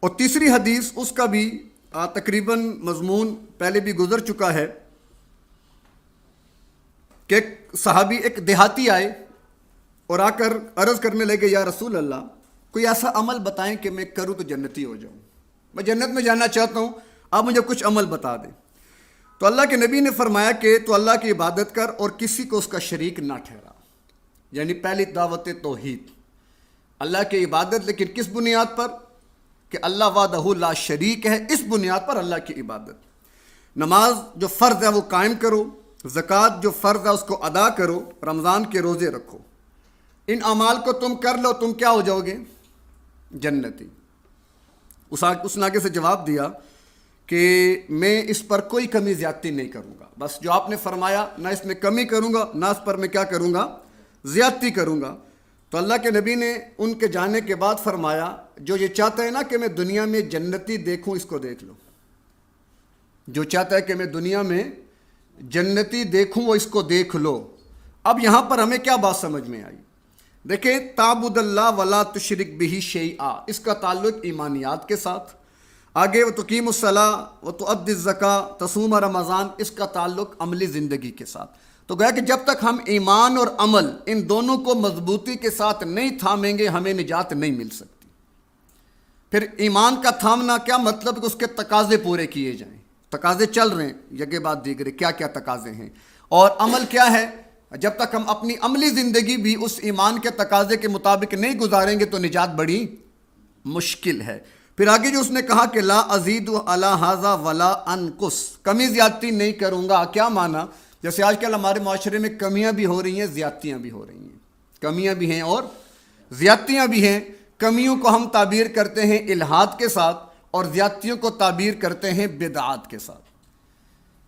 اور تیسری حدیث، اس کا بھی تقریباً مضمون پہلے بھی گزر چکا ہے کہ ایک صحابی، ایک دیہاتی آئے اور آ کر عرض کرنے لگے، یا رسول اللہ، کوئی ایسا عمل بتائیں کہ میں کروں تو جنتی ہو جاؤں، میں جنت میں جانا چاہتا ہوں، آپ مجھے کچھ عمل بتا دیں۔ تو اللہ کے نبی نے فرمایا کہ تو اللہ کی عبادت کر اور کسی کو اس کا شریک نہ ٹھہرا، یعنی پہلی دعوت توحید، اللہ کی عبادت، لیکن کس بنیاد پر؟ کہ اللہ وحدہ لا شریک ہے، اس بنیاد پر اللہ کی عبادت۔ نماز جو فرض ہے وہ قائم کرو، زکوٰۃ جو فرض ہے اس کو ادا کرو، رمضان کے روزے رکھو، ان اعمال کو تم کر لو، تم کیا ہو جاؤ گے؟ جنتی۔ اس نے آگے سے جواب دیا کہ میں اس پر کوئی کمی زیادتی نہیں کروں گا، بس جو آپ نے فرمایا، نہ اس میں کمی کروں گا، نہ اس پر میں کیا کروں گا؟ زیادتی کروں گا۔ تو اللہ کے نبی نے ان کے جانے کے بعد فرمایا جو یہ چاہتا ہے نا کہ میں دنیا میں جنتی دیکھوں، اس کو دیکھ لو. جو چاہتا ہے کہ میں دنیا میں جنتی دیکھوں وہ اس کو دیکھ لو. اب یہاں پر ہمیں کیا بات سمجھ میں آئی؟ دیکھیں، تعبد اللہ ولا تشرک بہ شیئا، اس کا تعلق ایمانیات کے ساتھ. آگے وہ تقیم الصلاۃ و تؤدی الزکاۃ، تصوم رمضان، اس کا تعلق عملی زندگی کے ساتھ. تو گویا کہ جب تک ہم ایمان اور عمل ان دونوں کو مضبوطی کے ساتھ نہیں تھامیں گے ہمیں نجات نہیں مل سکتی. پھر ایمان کا تھامنا کیا مطلب کہ اس کے تقاضے پورے کیے جائیں. تقاضے چل رہے ہیں، یکے بعد دیگرے کیا کیا تقاضے ہیں. اور عمل کیا ہے؟ جب تک ہم اپنی عملی زندگی بھی اس ایمان کے تقاضے کے مطابق نہیں گزاریں گے تو نجات بڑی مشکل ہے. پھر آگے جو اس نے کہا کہ لا ازید علی ھذا ولا انقص، کمی زیادتی نہیں کروں گا. کیا مانا؟ جیسے آج کل ہمارے معاشرے میں کمیاں بھی ہو رہی ہیں، زیادتیاں بھی ہو رہی ہیں. کمیاں بھی ہیں اور زیادتیاں بھی ہیں. کمیوں کو ہم تعبیر کرتے ہیں الحاد کے ساتھ اور زیادتیوں کو تعبیر کرتے ہیں بدعات کے ساتھ.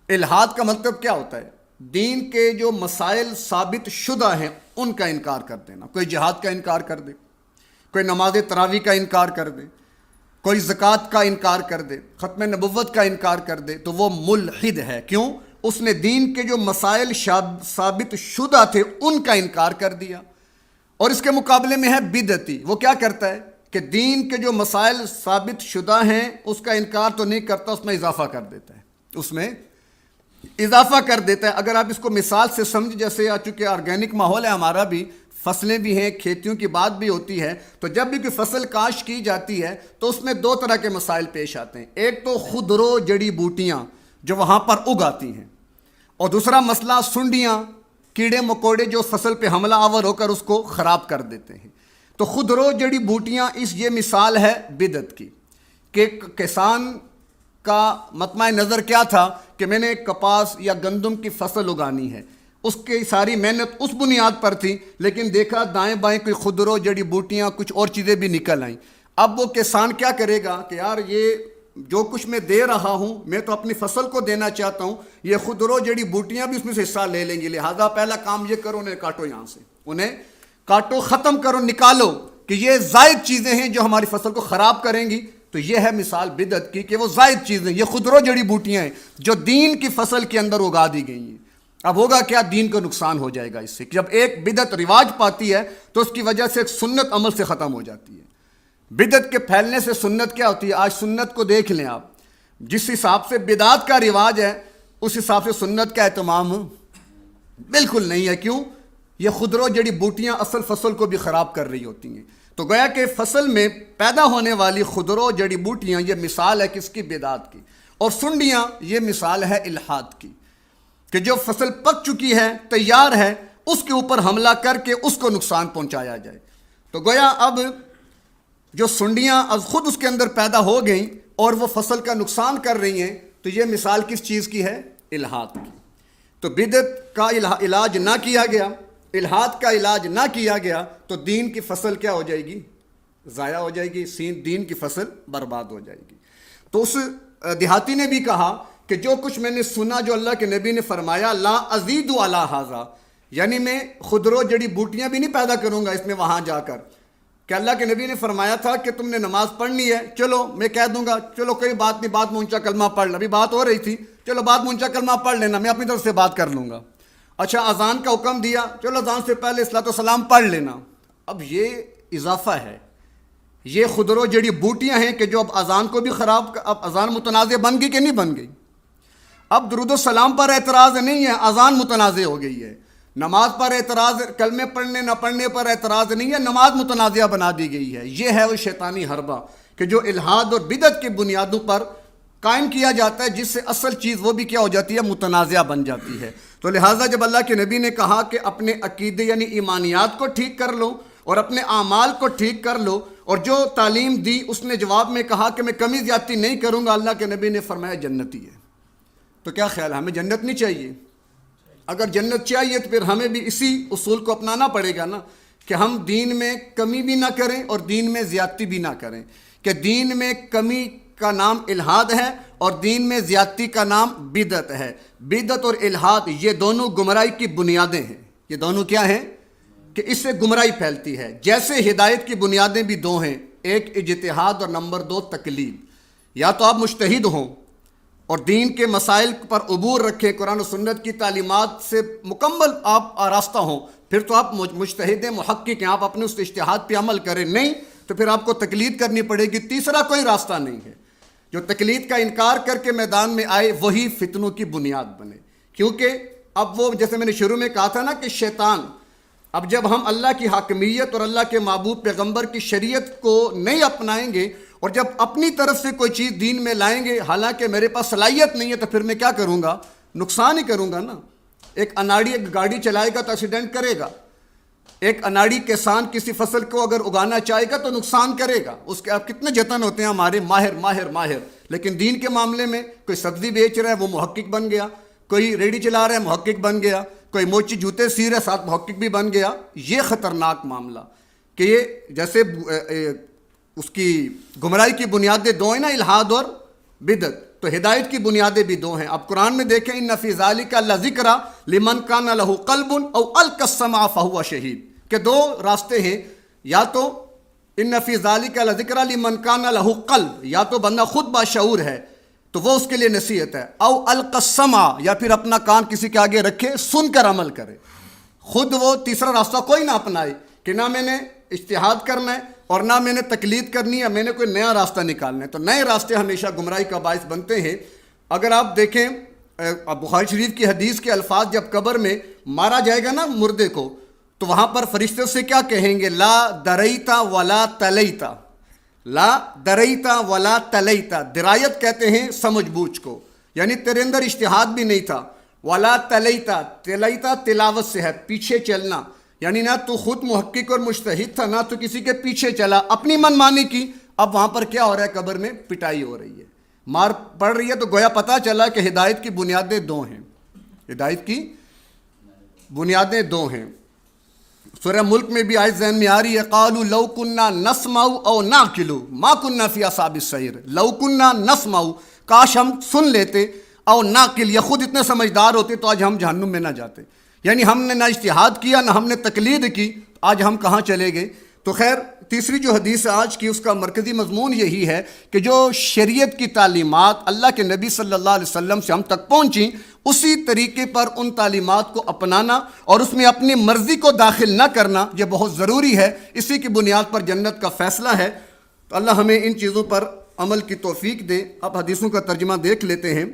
الحاد کا مطلب کیا ہوتا ہے؟ دین کے جو مسائل ثابت شدہ ہیں ان کا انکار کر دینا. کوئی جہاد کا انکار کر دے، کوئی نماز تراویح کا انکار کر دے، کوئی زکوٰۃ کا انکار کر دے، ختم نبوت کا انکار کر دے تو وہ ملحد ہے. کیوں؟ اس نے دین کے جو مسائل ثابت شدہ تھے ان کا انکار کر دیا. اور اس کے مقابلے میں ہے بدعتی. وہ کیا کرتا ہے کہ دین کے جو مسائل ثابت شدہ ہیں اس کا انکار تو نہیں کرتا، اس میں اضافہ کر دیتا ہے. اس میں اضافہ کر دیتا ہے. اگر آپ اس کو مثال سے سمجھ، جیسے چونکہ آرگینک ماحول ہے ہمارا بھی، فصلیں بھی ہیں، کھیتیوں کی بات بھی ہوتی ہے، تو جب بھی کوئی فصل کاشت کی جاتی ہے تو اس میں دو طرح کے مسائل پیش آتے ہیں. ایک تو خودرو جڑی بوٹیاں جو وہاں پر اگاتی ہیں، اور دوسرا مسئلہ سنڈیاں، کیڑے مکوڑے جو فصل پہ حملہ آور ہو کر اس کو خراب کر دیتے ہیں. تو خودرو جڑی بوٹیاں، یہ مثال ہے بدعت کی کہ کسان کا مطمع نظر کیا تھا کہ میں نے کپاس یا گندم کی فصل اگانی ہے، اس کی ساری محنت اس بنیاد پر تھی، لیکن دیکھا دائیں بائیں کوئی خودرو جڑی بوٹیاں کچھ اور چیزیں بھی نکل آئیں. اب وہ کسان کیا کرے گا کہ یار یہ جو کچھ میں دے رہا ہوں میں تو اپنی فصل کو دینا چاہتا ہوں، یہ خودرو جڑی بوٹیاں بھی اس میں سے حصہ لے لیں گی. لہٰذا پہلا کام یہ کرو، انہیں کاٹو، یہاں سے انہیں کاٹو، ختم کرو، نکالو کہ یہ زائد چیزیں ہیں جو ہماری فصل کو خراب کریں گی. تو یہ ہے مثال بدعت کی کہ وہ زائد چیزیں، یہ خودرو جڑی بوٹیاں ہیں جو دین کی فصل کے اندر اگا دی گئی ہیں. اب ہوگا کیا؟ دین کو نقصان ہو جائے گا اس سے. جب ایک بدعت رواج پاتی ہے تو اس کی وجہ سے ایک سنت عمل سے ختم ہو جاتی ہے. بدعت کے پھیلنے سے سنت کیا ہوتی ہے؟ آج سنت کو دیکھ لیں آپ، جس حساب سے بدعت کا رواج ہے اس حساب سے سنت کا اہتمام بالکل نہیں ہے. کیوں؟ یہ خودرو جڑی بوٹیاں اصل فصل کو بھی خراب کر رہی ہوتی ہیں. تو گویا کہ فصل میں پیدا ہونے والی خودرو جڑی بوٹیاں یہ مثال ہے کس کی؟ بدعت کی. اور سنڈیاں یہ مثال ہے الحاد کی، کہ جو فصل پک چکی ہے، تیار ہے، اس کے اوپر حملہ کر کے اس کو نقصان پہنچایا جائے. تو گویا اب جو سنڈیاں از خود اس کے اندر پیدا ہو گئیں اور وہ فصل کا نقصان کر رہی ہیں، تو یہ مثال کس چیز کی ہے؟ الحاد کی. تو بدعت کا علاج نہ کیا گیا، الحاد کا علاج نہ کیا گیا تو دین کی فصل کیا ہو جائے گی؟ ضائع ہو جائے گی، دین کی فصل برباد ہو جائے گی. تو اس دیہاتی نے بھی کہا کہ جو کچھ میں نے سنا، جو اللہ کے نبی نے فرمایا لا ازید علی ھذا، یعنی میں خودرو جڑی بوٹیاں بھی نہیں پیدا کروں گا اس میں وہاں جا کر. کہ اللہ کے نبی نے فرمایا تھا کہ تم نے نماز پڑھنی ہے، چلو میں کہہ دوں گا چلو کوئی بات نہیں، بات مونچا کلمہ پڑھ لیں. ابھی بات ہو رہی تھی، چلو بات مونچا کلمہ پڑھ لینا، میں اپنی طرف سے بات کر لوں گا. اچھا اذان کا حکم دیا، چلو اذان سے پہلے الصلاۃ والسلام پڑھ لینا. اب یہ اضافہ ہے، یہ خودرو جڑی بوٹیاں ہیں کہ جو اب اذان کو بھی خراب، اب اذان متنازع بن گئی کہ نہیں بن گئی؟ اب درود السلام پر اعتراض نہیں ہے، اذان متنازع ہو گئی ہے. نماز پر اعتراض، کلمے پڑھنے نہ پڑھنے پر اعتراض نہیں ہے، نماز متنازعہ بنا دی گئی ہے. یہ ہے وہ شیطانی حربہ کہ جو الحاد اور بدعت کی بنیادوں پر قائم کیا جاتا ہے، جس سے اصل چیز وہ بھی کیا ہو جاتی ہے؟ متنازعہ بن جاتی ہے. تو لہٰذا جب اللہ کے نبی نے کہا کہ اپنے عقیدے یعنی ایمانیات کو ٹھیک کر لو اور اپنے اعمال کو ٹھیک کر لو، اور جو تعلیم دی اس نے جواب میں کہا کہ میں کمی زیادتی نہیں کروں گا، اللہ کے نبی نے فرمایا جنتی ہے. تو کیا خیال ہے؟ ہمیں جنت نہیں چاہیے؟ اگر جنت چاہیے تو پھر ہمیں بھی اسی اصول کو اپنانا پڑے گا نا، کہ ہم دین میں کمی بھی نہ کریں اور دین میں زیادتی بھی نہ کریں. کہ دین میں کمی کا نام الحاد ہے اور دین میں زیادتی کا نام بدعت ہے. بدعت اور الحاد یہ دونوں گمراہی کی بنیادیں ہیں. یہ دونوں کیا ہیں؟ کہ اس سے گمراہی پھیلتی ہے. جیسے ہدایت کی بنیادیں بھی دو ہیں، ایک اجتہاد اور نمبر 2 تقلید. یا تو آپ مجتہد ہوں اور دین کے مسائل پر عبور رکھیں, قرآن و سنت کی تعلیمات سے مکمل آپ آراستہ ہوں, پھر تو آپ مجتہد محقق ہیں, آپ اپنے اس اجتہاد پہ عمل کریں. نہیں تو پھر آپ کو تقلید کرنی پڑے گی. تیسرا کوئی راستہ نہیں ہے. جو تقلید کا انکار کر کے میدان میں آئے وہی فتنوں کی بنیاد بنے. کیونکہ اب وہ جیسے میں نے شروع میں کہا تھا نا کہ شیطان, اب جب ہم اللہ کی حاکمیت اور اللہ کے محبوب پیغمبر کی شریعت کو نہیں اپنائیں گے اور جب اپنی طرف سے کوئی چیز دین میں لائیں گے حالانکہ میرے پاس صلاحیت نہیں ہے, تو پھر میں کیا کروں گا؟ نقصان ہی کروں گا نا. ایک اناڑی ایک گاڑی چلائے گا تو ایکسیڈنٹ کرے گا. ایک اناڑی کسان کسی فصل کو اگر اگانا چاہے گا تو نقصان کرے گا. اس کے اب کتنے جتن ہوتے ہیں ہمارے, ماہر ماہر ماہر, لیکن دین کے معاملے میں کوئی سبزی بیچ رہا ہے وہ محقق بن گیا, کوئی ریڑھی چلا رہا ہے محقق بن گیا, کوئی موچی جوتے سی رہا ہے ساتھ محقق بھی بن گیا. یہ خطرناک معاملہ کہ یہ جیسے اس کی گمراہی کی بنیادیں 2 ہیں نا, الحاد اور بدعت, تو ہدایت کی بنیادیں بھی 2 ہیں. اب قرآن میں دیکھیں ان فی ذالک لذکری لمن کان لہ قلب او القی السمع فہو شہید, کہ 2 راستے ہیں. یا تو ان فی ذالک لذکری لمن کان لہ قلب, یا تو بندہ خود باشعور ہے تو وہ اس کے لیے نصیحت ہے, او القی السمع, یا پھر اپنا کان کسی کے آگے رکھے سن کر عمل کرے. خود وہ تیسرا راستہ کوئی نہ اپنائے کہ نہ میں نے اجتہاد کرنا ہے اور نہ میں نے تقلید کرنی ہے, میں نے کوئی نیا راستہ نکالنا ہے. تو نئے راستے ہمیشہ گمراہی کا باعث بنتے ہیں. اگر آپ دیکھیں بخاری شریف کی حدیث کے الفاظ, جب قبر میں مارا جائے گا نا مردے کو, تو وہاں پر فرشتے سے کیا کہیں گے؟ لا دریتا ولا تلیتا, لا دریتا ولا تلیتا. درایت کہتے ہیں سمجھ بوجھ کو, یعنی تیرے اندر اجتہاد بھی نہیں تھا. ولا تلیتا, تلیتا تلاوت سے ہے پیچھے چلنا, یعنی نہ تو خود محقق اور مجتہد تھا نہ تو کسی کے پیچھے چلا, اپنی من مانی کی. اب وہاں پر کیا ہو رہا ہے؟ قبر میں پٹائی ہو رہی ہے, مار پڑ رہی ہے. تو گویا پتہ چلا کہ ہدایت کی بنیادیں 2 ہیں. ہدایت کی بنیادیں 2 ہیں. سورہ ملک میں بھی آیت ذہن میں آ رہی ہے, قالوا لو كنا نسمع او نعقل ما كنا في اصحاب السعير. لو كنا نسمع, کاش ہم سن لیتے, او نعقل, یا خود اتنے سمجھدار ہوتے تو آج ہم جہنم میں نہ جاتے. یعنی ہم نے نہ اجتہاد کیا نہ ہم نے تقلید کی, آج ہم کہاں چلے گئے. تو خیر تیسری جو حدیث ہے آج کی, اس کا مرکزی مضمون یہی ہے کہ جو شریعت کی تعلیمات اللہ کے نبی صلی اللہ علیہ وسلم سے ہم تک پہنچیں, اسی طریقے پر ان تعلیمات کو اپنانا اور اس میں اپنی مرضی کو داخل نہ کرنا, یہ بہت ضروری ہے. اسی کی بنیاد پر جنت کا فیصلہ ہے. تو اللہ ہمیں ان چیزوں پر عمل کی توفیق دے. اب حدیثوں کا ترجمہ دیکھ لیتے ہیں.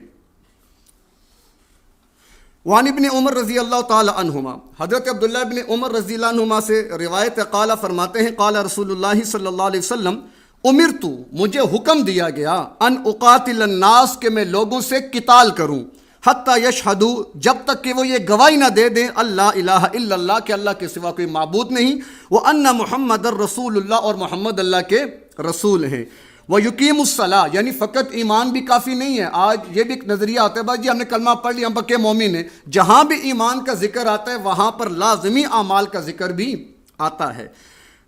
وعن ابن عمر رضی اللہ تعالی عنہما, حضرت عبداللہ ابن عمر رضی اللہ عنہما سے روایت ہے, قال فرماتے ہیں, قال رسول اللہ صلی اللہ علیہ وسلم, امرتو, مجھے حکم دیا گیا, ان اقاتل الناس, کہ میں لوگوں سے قتال کروں, حتی یشہدوا, جب تک کہ وہ یہ گواہی نہ دے دیں, اللہ الہ الا اللہ, کہ اللہ کے سوا کوئی معبود نہیں, وان محمد الرسول اللہ, اور محمد اللہ کے رسول ہیں, وَيُقِيمُ الصَّلَاةَ, یعنی فقط ایمان بھی کافی نہیں ہے. آج یہ بھی ایک نظریہ آتا ہے, بس جی ہم نے کلمہ پڑھ لیا ہم پکے مومن ہیں. جہاں بھی ایمان کا ذکر آتا ہے وہاں پر لازمی اعمال کا ذکر بھی آتا ہے.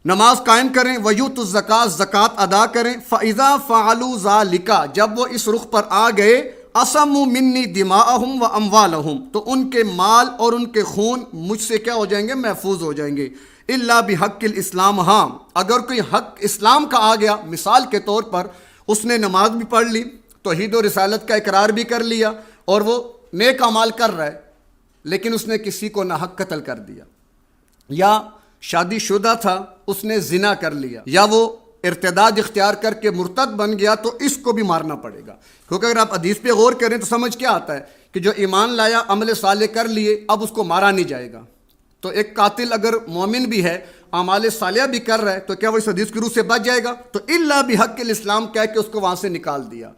نماز قائم کریں, وَيُؤْتُوا الزَّكَاةَ, زکوٰۃ ادا کریں, فَإِذَا فَعَلُوا ذَلِكَ, جب وہ اس رخ پر آ گئے, عَصَمُوا مِنِّي دِمَاءَهُمْ وَأَمْوَالَهُمْ, تو ان کے مال اور ان کے خون مجھ سے کیا ہو جائیں گے؟ محفوظ ہو جائیں گے. الا بحق الاسلام, ہاں اگر کوئی حق اسلام کا آ گیا, مثال کے طور پر اس نے نماز بھی پڑھ لی, توحید و رسالت کا اقرار بھی کر لیا, اور وہ نیک اعمال کر رہا ہے, لیکن اس نے کسی کو ناحق قتل کر دیا, یا شادی شدہ تھا اس نے زنا کر لیا, یا وہ ارتداد اختیار کر کے مرتد بن گیا, تو اس کو بھی مارنا پڑے گا. کیونکہ اگر آپ حدیث پہ غور کریں تو سمجھ کیا آتا ہے کہ جو ایمان لایا, عمل صالح کر لیے, اب اس کو مارا نہیں جائے گا. تو ایک قاتل اگر مومن بھی ہے, اعمال صالحہ بھی کر رہا ہے, تو کیا وہ اس حدیث کی روح سے بچ جائے گا؟ تو الا بحق الاسلام کہہ کے اس کو وہاں سے نکال دیا,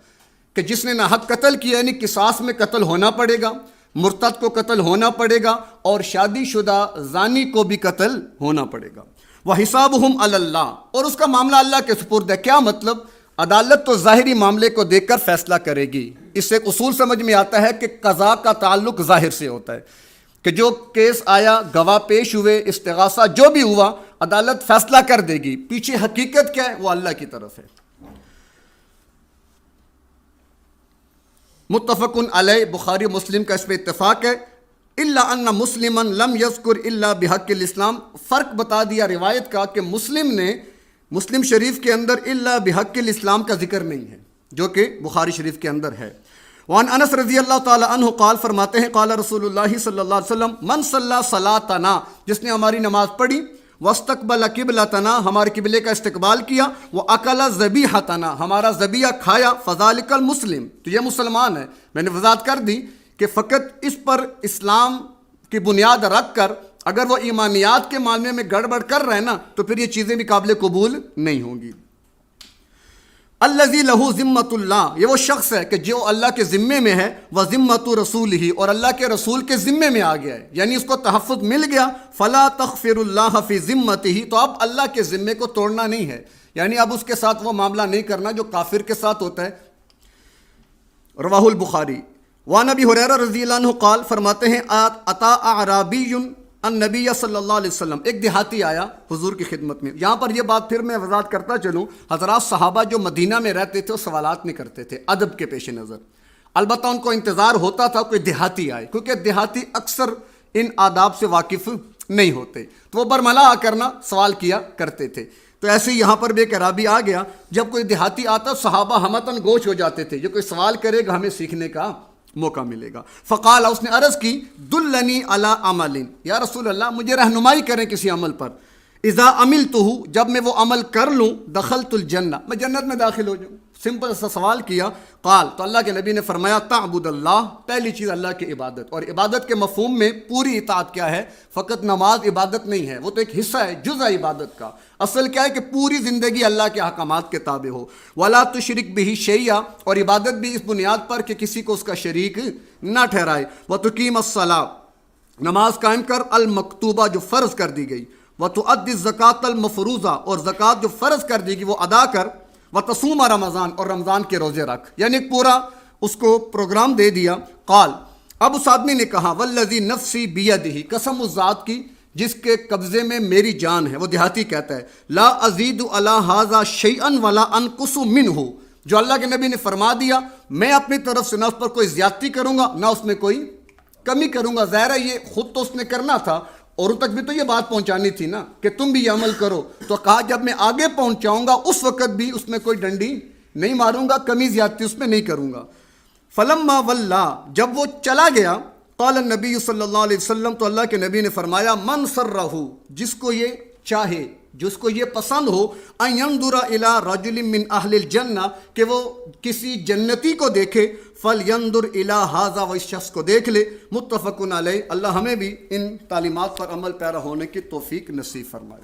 کہ جس نے ناحق قتل کیا, یعنی قصاص میں قتل ہونا پڑے گا, مرتد کو قتل ہونا پڑے گا, اور شادی شدہ زانی کو بھی قتل ہونا پڑے گا. وَحِسَابُهُمْ عَلَى اللَّهِ, اور اس کا معاملہ اللہ کے سپرد ہے. کیا مطلب؟ عدالت تو ظاہری معاملے کو دیکھ کر فیصلہ کرے گی. اس سے ایک اصول سمجھ میں آتا ہے کہ قضا کا تعلق ظاہر سے ہوتا ہے, کہ جو کیس آیا, گواہ پیش ہوئے, استغاثہ جو بھی ہوا, عدالت فیصلہ کر دے گی. پیچھے حقیقت کیا ہے وہ اللہ کی طرف ہے. متفق علیہ, بخاری مسلم کا اس پہ اتفاق ہے. الا ان مسلما لم یذکر الا بحق الاسلام, فرق بتا دیا روایت کا کہ مسلم نے مسلم شریف کے اندر الا بحق الاسلام کا ذکر نہیں ہے، جو کہ بخاری شریف کے اندر ہے۔ وعن انس رضی اللہ تعالی عنہ قال، فرماتے ہیں قال رسول اللہ صلی اللہ علیہ وسلم من صلی صلاتنا، جس نے ہماری نماز پڑھی، واستقبل قبلتنا، ہمارے قبلے کا استقبال کیا، واکل ذبیحتنا، ہمارا ذبیحہ کھایا، فذلک المسلم، تو یہ مسلمان ہے۔ میں نے وضاحت کر دی کہ فقط اس پر اسلام کی بنیاد رکھ کر اگر وہ ایمانیات کے معاملے میں گڑبڑ کر رہے ہیں نا، تو پھر یہ چیزیں بھی قابل قبول نہیں ہوں گی۔ الذی لہ ذمۃ اللہ، یہ وہ شخص ہے کہ جو اللہ کے ذمے میں ہے، وہ ذمۃ رسولہ، اور اللہ کے رسول کے ذمے میں آ گیا ہے، یعنی اس کو تحفظ مل گیا۔ فلا تغفر اللہ فی ذمتہ، تو اب اللہ کے ذمے کو توڑنا نہیں ہے، یعنی اب اس کے ساتھ وہ معاملہ نہیں کرنا جو کافر کے ساتھ ہوتا ہے۔ رواہ البخاری۔ وعن ابی ہریرہ رضی اللہ عنہ قال، فرماتے ہیں اتی اعرابی النبی صلی اللہ علیہ وسلم، ایک دیہاتی آیا حضور کی خدمت میں۔ یہاں پر یہ بات پھر میں وضاحت کرتا چلوں، حضرات صحابہ جو مدینہ میں رہتے تھے وہ سوالات نہیں کرتے تھے ادب کے پیش نظر، البتہ ان کو انتظار ہوتا تھا کوئی دیہاتی آئے، کیونکہ دیہاتی اکثر ان آداب سے واقف نہیں ہوتے، تو وہ برملا آ کرنا سوال کیا کرتے تھے۔ تو ایسے ہی یہاں پر بھی ایک عرابی آ گیا، جب کوئی دیہاتی آتا صحابہ ہمتاً گوش ہو جاتے تھے، جو کوئی سوال کرے گا ہمیں سیکھنے کا موقع ملے گا۔ فقال، اس نے عرض کی، دلنی علی عمل، یا رسول اللہ مجھے رہنمائی کریں کسی عمل پر، اذا عملتہ، جب میں وہ عمل کر لوں، دخلت الجنہ، میں جنت میں داخل ہو جاؤں۔ سمپل سا سوال کیا۔ قال، تو اللہ کے نبی نے فرمایا، تعبد اللہ، پہلی چیز اللہ کی عبادت، اور عبادت کے مفہوم میں پوری اطاعت کیا ہے؟ فقط نماز عبادت نہیں ہے، وہ تو ایک حصہ ہے، جزء عبادت کا۔ اصل کیا ہے کہ پوری زندگی اللہ کے احکامات کے تابع ہو۔ ولا تشرک بہ شیئا، اور عبادت بھی اس بنیاد پر کہ کسی کو اس کا شریک نہ ٹھہرائے۔ وتقیم الصلاۃ، نماز قائم کر، المکتوبہ، جو فرض کر دی گئی، وتؤدی الزکوٰۃ المفروضہ، اور زکوٰۃ جو فرض کر دی گئی وہ ادا کر، وتصوم رمضان، اور رمضان کے روزے رکھ، یعنی ایک پورا اس کو پروگرام دے دیا۔ قال، اب اس آدمی نے کہا، والذی نفسی بیدہ، قسم اس ذات کی جس کے قبضے میں میری جان ہے، وہ دیہاتی کہتا ہے، لا ازید علی ھذا شیئا ولا انقص منہ، جو اللہ کے نبی نے فرما دیا میں اپنی طرف سے نہ اس پر کوئی زیادتی کروں گا نہ اس میں کوئی کمی کروں گا۔ ظاہر ہے یہ خود تو اس نے کرنا تھا، اوروں تک بھی تو یہ بات پہنچانی تھی نا کہ تم بھی یہ عمل کرو، تو کہا جب میں آگے پہنچاؤں گا اس وقت بھی اس میں کوئی ڈنڈی نہیں ماروں گا، کمی زیادتی اس میں نہیں کروں گا۔ فلما ولا، جب وہ چلا گیا، قال النبی صلی اللہ علیہ وسلم، تو اللہ کے نبی نے فرمایا، من سرہ، جس کو یہ چاہے، جس کو یہ پسند ہو، ان ينظر الى رجل من اہل الجنہ، کہ وہ کسی جنتی کو دیکھے، فلینظر الى ھذا، وہ اس شخص کو دیکھ لے۔ متفق علیہ۔ اللہ ہمیں بھی ان تعلیمات پر عمل پیرا ہونے کی توفیق نصیب فرمائے۔